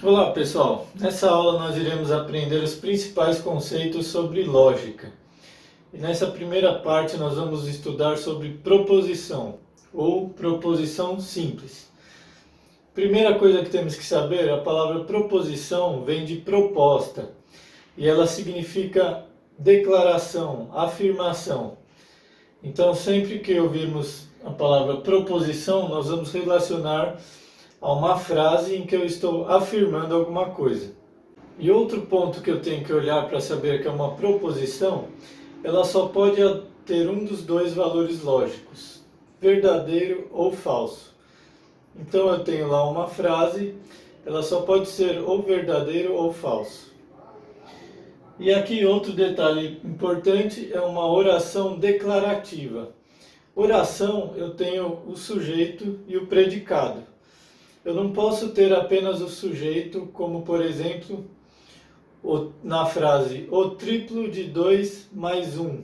Olá pessoal, nessa aula nós iremos aprender os principais conceitos sobre lógica. E nessa primeira parte nós vamos estudar sobre proposição ou proposição simples. Primeira coisa que temos que saber, a palavra proposição vem de proposta e ela significa declaração, afirmação. Então sempre que ouvirmos a palavra proposição, nós vamos relacionar a uma frase em que eu estou afirmando alguma coisa. E outro ponto que eu tenho que olhar para saber que é uma proposição, ela só pode ter um dos dois valores lógicos, verdadeiro ou falso. Então eu tenho lá uma frase, ela só pode ser ou verdadeiro ou falso. E aqui outro detalhe importante é uma oração declarativa. Oração eu tenho o sujeito e o predicado. Eu não posso ter apenas o sujeito, como por exemplo, na frase o triplo de 2 mais 1.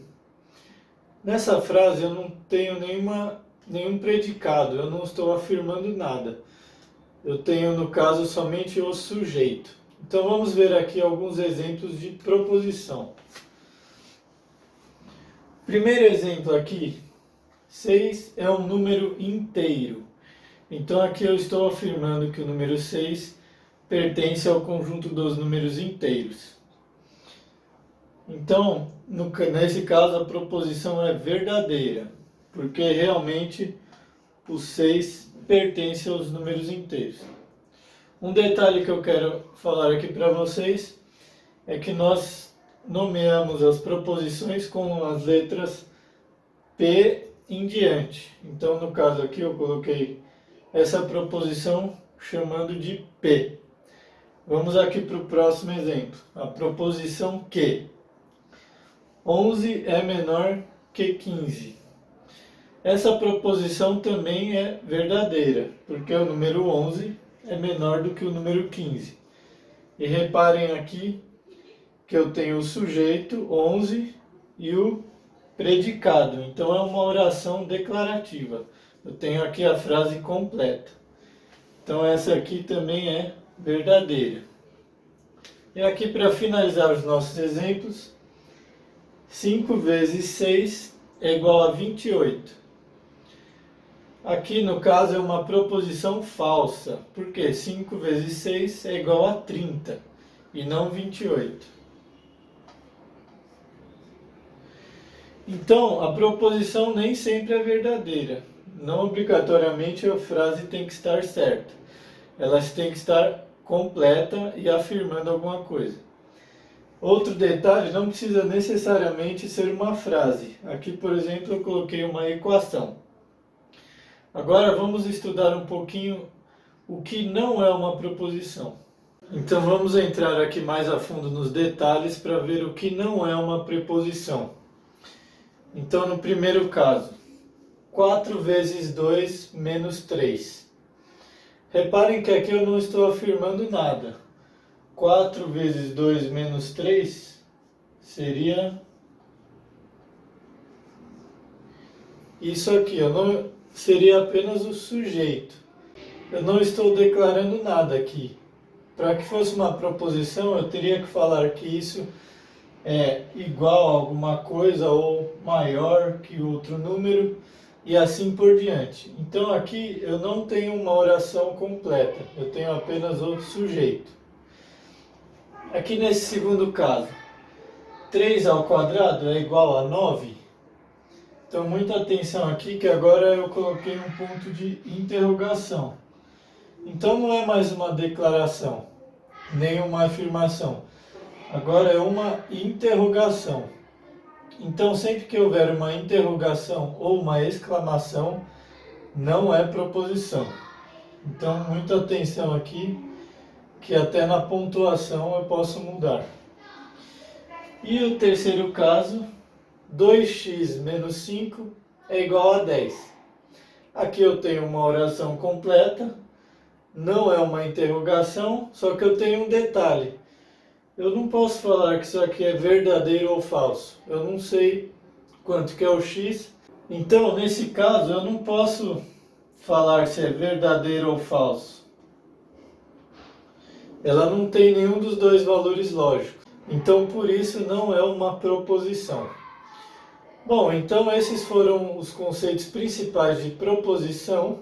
Nessa frase eu não tenho nenhum predicado, eu não estou afirmando nada. Eu tenho, no caso, somente o sujeito. Então vamos ver aqui alguns exemplos de proposição. Primeiro exemplo aqui, 6 é um número inteiro. Então aqui eu estou afirmando que o número 6 pertence ao conjunto dos números inteiros. Então, nesse caso, a proposição é verdadeira, porque realmente o 6 pertence aos números inteiros. Um detalhe que eu quero falar aqui para vocês é que nós nomeamos as proposições com as letras P em diante. Então, no caso aqui, eu coloquei essa proposição chamando de P. Vamos aqui para o próximo exemplo. A proposição que 11 é menor que 15. Essa proposição também é verdadeira, porque o número 11 é menor do que o número 15. E reparem aqui que eu tenho o sujeito 11 e o predicado. Então é uma oração declarativa. Eu tenho aqui a frase completa. Então essa aqui também é verdadeira. E aqui para finalizar os nossos exemplos, 5 vezes 6 é igual a 28. Aqui no caso é uma proposição falsa, porque 5 vezes 6 é igual a 30 e não 28. Então a proposição nem sempre é verdadeira. Não obrigatoriamente a frase tem que estar certa. Ela tem que estar completa e afirmando alguma coisa. Outro detalhe, não precisa necessariamente ser uma frase. Aqui, por exemplo, eu coloquei uma equação. Agora vamos estudar um pouquinho o que não é uma proposição. Então vamos entrar aqui mais a fundo nos detalhes para ver o que não é uma preposição. Então no primeiro caso, 4 vezes 2 menos 3. Reparem que aqui eu não estou afirmando nada. 4 vezes 2 menos 3 seria isso aqui. Seria apenas o sujeito. Eu não estou declarando nada aqui. Para que fosse uma proposição, eu teria que falar que isso é igual a alguma coisa ou maior que outro número. E assim por diante. Então aqui eu não tenho uma oração completa, eu tenho apenas o sujeito. Aqui nesse segundo caso, 3 ao quadrado é igual a 9. Então muita atenção aqui que agora eu coloquei um ponto de interrogação. Então não é mais uma declaração, nem uma afirmação. Agora é uma interrogação. Então, sempre que houver uma interrogação ou uma exclamação, não é proposição. Então, muita atenção aqui, que até na pontuação eu posso mudar. E o terceiro caso, 2x menos 5 é igual a 10. Aqui eu tenho uma oração completa, não é uma interrogação, só que eu tenho um detalhe. Eu não posso falar que isso aqui é verdadeiro ou falso. Eu não sei quanto que é o x. Então, nesse caso, eu não posso falar se é verdadeiro ou falso. ela não tem nenhum dos dois valores lógicos. Então, por isso, não é uma proposição. Bom, então esses foram os conceitos principais de proposição.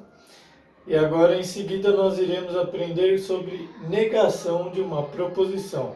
E agora, em seguida, nós iremos aprender sobre negação de uma proposição.